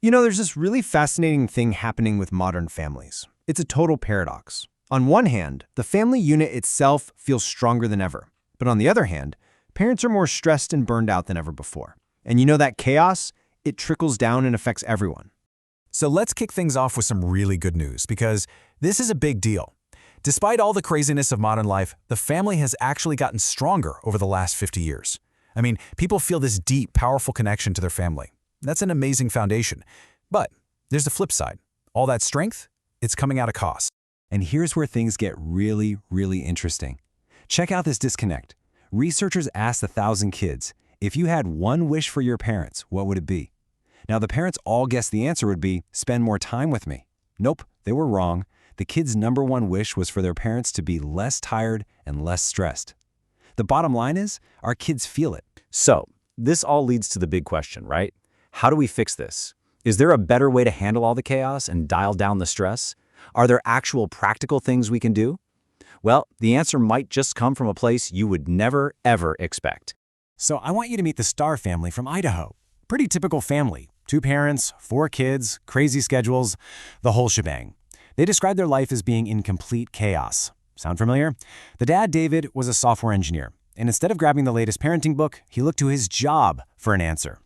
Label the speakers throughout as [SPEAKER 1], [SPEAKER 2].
[SPEAKER 1] There's this really fascinating thing happening with modern families. It's a total paradox. On one hand, the family unit itself feels stronger than ever. But on the other hand, parents are more stressed and burned out than ever before. And that chaos, it trickles down and affects everyone.
[SPEAKER 2] So let's kick things off with some really good news, because this is a big deal. Despite all the craziness of modern life, the family has actually gotten stronger over the last 50 years. People feel this deep, powerful connection to their family. That's an amazing foundation. But there's the flip side. All that strength, it's coming at a cost.
[SPEAKER 3] And here's where things get really, really interesting. Check out this disconnect. Researchers asked 1,000 kids, if you had one wish for your parents, what would it be? Now, the parents all guessed the answer would be, spend more time with me. Nope, they were wrong. The kids' number one wish was for their parents to be less tired and less stressed. The bottom line is, our kids feel it.
[SPEAKER 4] So, this all leads to the big question, right? How do we fix this? Is there a better way to handle all the chaos and dial down the stress? Are there actual practical things we can do? Well, the answer might just come from a place you would never, ever expect.
[SPEAKER 2] So I want you to meet the Starr family from Idaho. Pretty typical family. 2 parents, 4 kids, crazy schedules, the whole shebang. They describe their life as being in complete chaos. Sound familiar? The dad, David, was a software engineer, and instead of grabbing the latest parenting book, he looked to his job for an answer.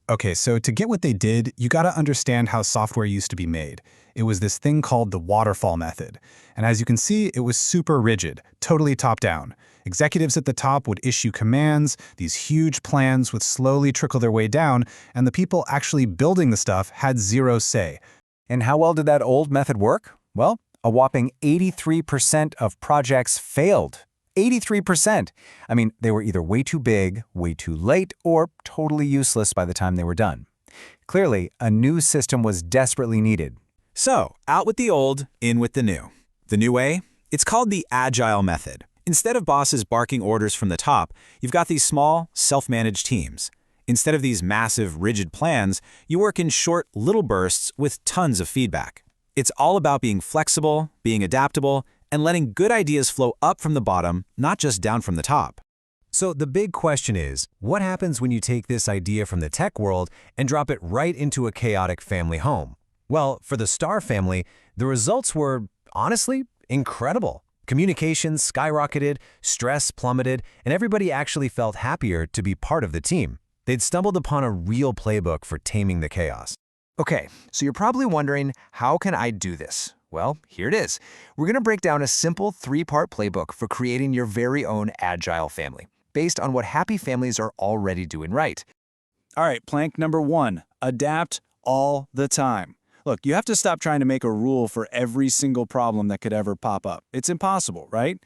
[SPEAKER 5] Okay, so to get what they did, you gotta understand how software used to be made. It was this thing called the waterfall method. And as you can see, it was super rigid, totally top-down. Executives at the top would issue commands, these huge plans would slowly trickle their way down, and the people actually building the stuff had zero say.
[SPEAKER 2] And how well did that old method work? Well, a whopping 83% of projects failed. 83%! They were either way too big, way too late, or totally useless by the time they were done. Clearly, a new system was desperately needed. So, out with the old, in with the new. The new way? It's called the Agile method. Instead of bosses barking orders from the top, you've got these small, self-managed teams. Instead of these massive, rigid plans, you work in short, little bursts with tons of feedback. It's all about being flexible, being adaptable, and letting good ideas flow up from the bottom, not just down from the top.
[SPEAKER 3] So the big question is, what happens when you take this idea from the tech world and drop it right into a chaotic family home? Well, for the Starr family, the results were, honestly, incredible. Communications skyrocketed, stress plummeted, and everybody actually felt happier to be part of the team. They'd stumbled upon a real playbook for taming the chaos.
[SPEAKER 1] Okay, so you're probably wondering, how can I do this? Well, here it is. We're going to break down a simple 3-part playbook for creating your very own Agile family, based on what happy families are already doing right.
[SPEAKER 6] All right, plank number 1, adapt all the time. Look, you have to stop trying to make a rule for every single problem that could ever pop up. It's impossible, right?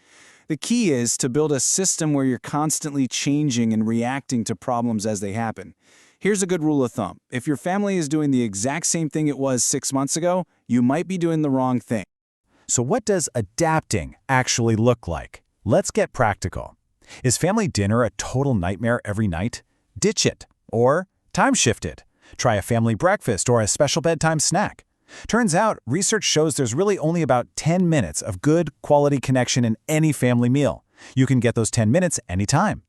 [SPEAKER 6] The key is to build a system where you're constantly changing and reacting to problems as they happen. Here's a good rule of thumb. If your family is doing the exact same thing it was 6 months ago, you might be doing the wrong thing.
[SPEAKER 2] So what does adapting actually look like? Let's get practical. Is family dinner a total nightmare every night? Ditch it. Or time shift it. Try a family breakfast or a special bedtime snack. Turns out, research shows there's really only about 10 minutes of good, quality connection in any family meal. You can get those 10 minutes anytime.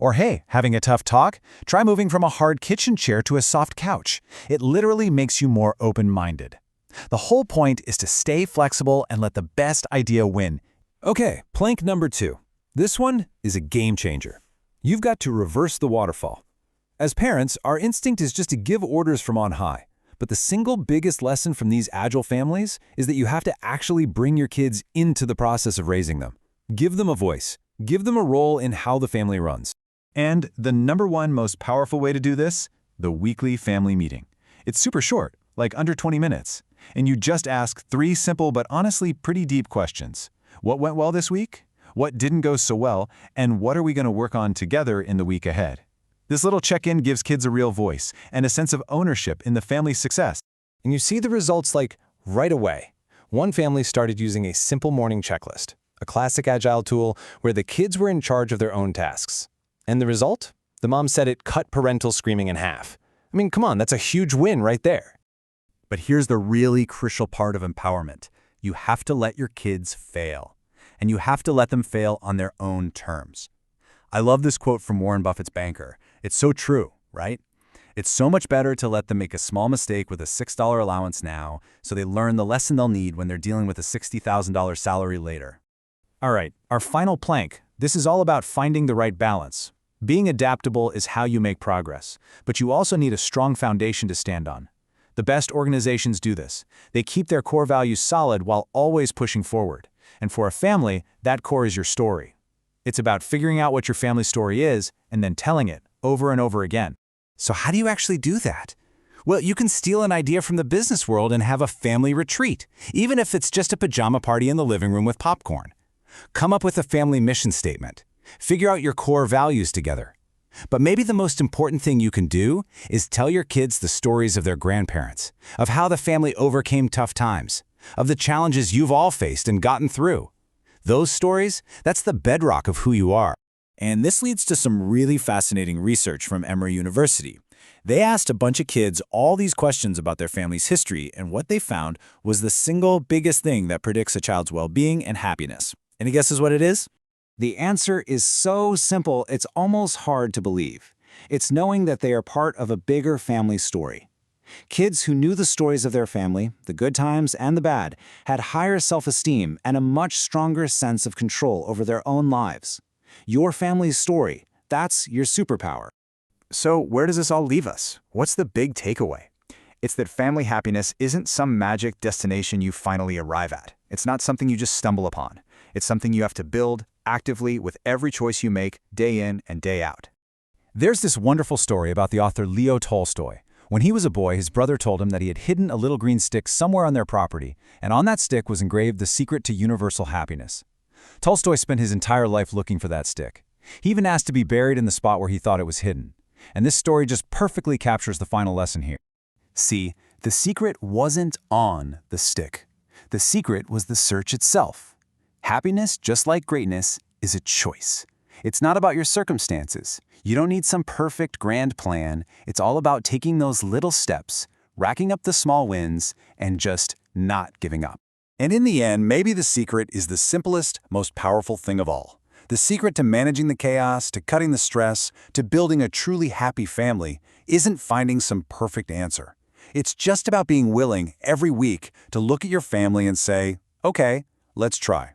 [SPEAKER 2] Or hey, having a tough talk? Try moving from a hard kitchen chair to a soft couch. It literally makes you more open-minded. The whole point is to stay flexible and let the best idea win.
[SPEAKER 3] Okay, plank number 2. This one is a game changer. You've got to reverse the waterfall. As parents, our instinct is just to give orders from on high. But the single biggest lesson from these Agile families is that you have to actually bring your kids into the process of raising them. Give them a voice. Give them a role in how the family runs.
[SPEAKER 5] And the number one most powerful way to do this? The weekly family meeting. It's super short, like under 20 minutes. And you just ask 3 simple but honestly pretty deep questions. What went well this week? What didn't go so well? And what are we going to work on together in the week ahead? This little check-in gives kids a real voice and a sense of ownership in the family's success.
[SPEAKER 1] And you see the results right away. One family started using a simple morning checklist, a classic Agile tool where the kids were in charge of their own tasks. And the result? The mom said it cut parental screaming in half. Come on, that's a huge win right there.
[SPEAKER 2] But here's the really crucial part of empowerment. You have to let your kids fail. And you have to let them fail on their own terms. I love this quote from Warren Buffett's banker. It's so true, right?
[SPEAKER 3] It's so much better to let them make a small mistake with a $6 allowance now so they learn the lesson they'll need when they're dealing with a $60,000 salary later.
[SPEAKER 2] All right, our final plank. This is all about finding the right balance. Being adaptable is how you make progress, but you also need a strong foundation to stand on. The best organizations do this. They keep their core values solid while always pushing forward. And for a family, that core is your story. It's about figuring out what your family story is and then telling it over and over again.
[SPEAKER 3] So how do you actually do that? Well, you can steal an idea from the business world and have a family retreat, even if it's just a pajama party in the living room with popcorn. Come up with a family mission statement. Figure out your core values together. But maybe the most important thing you can do is tell your kids the stories of their grandparents, of how the family overcame tough times, of the challenges you've all faced and gotten through. Those stories, that's the bedrock of who you are.
[SPEAKER 6] And this leads to some really fascinating research from Emory University. They asked a bunch of kids all these questions about their family's history, and what they found was the single biggest thing that predicts a child's well-being and happiness. Any guesses what it is?
[SPEAKER 4] The answer is so simple, it's almost hard to believe. It's knowing that they are part of a bigger family story. Kids who knew the stories of their family, the good times and the bad, had higher self-esteem and a much stronger sense of control over their own lives. Your family's story, that's your superpower.
[SPEAKER 1] So where does this all leave us? What's the big takeaway? It's that family happiness isn't some magic destination you finally arrive at. It's not something you just stumble upon. It's something you have to build actively with every choice you make day in and day out.
[SPEAKER 2] There's this wonderful story about the author Leo Tolstoy. When he was a boy, his brother told him that he had hidden a little green stick somewhere on their property, and on that stick was engraved the secret to universal happiness. Tolstoy spent his entire life looking for that stick. He even asked to be buried in the spot where he thought it was hidden. And this story just perfectly captures the final lesson here.
[SPEAKER 3] See, the secret wasn't on the stick. The secret was the search itself. Happiness, just like greatness, is a choice. It's not about your circumstances. You don't need some perfect grand plan. It's all about taking those little steps, racking up the small wins, and just not giving up.
[SPEAKER 5] And in the end, maybe the secret is the simplest, most powerful thing of all. The secret to managing the chaos, to cutting the stress, to building a truly happy family isn't finding some perfect answer. It's just about being willing every week to look at your family and say, okay, let's try.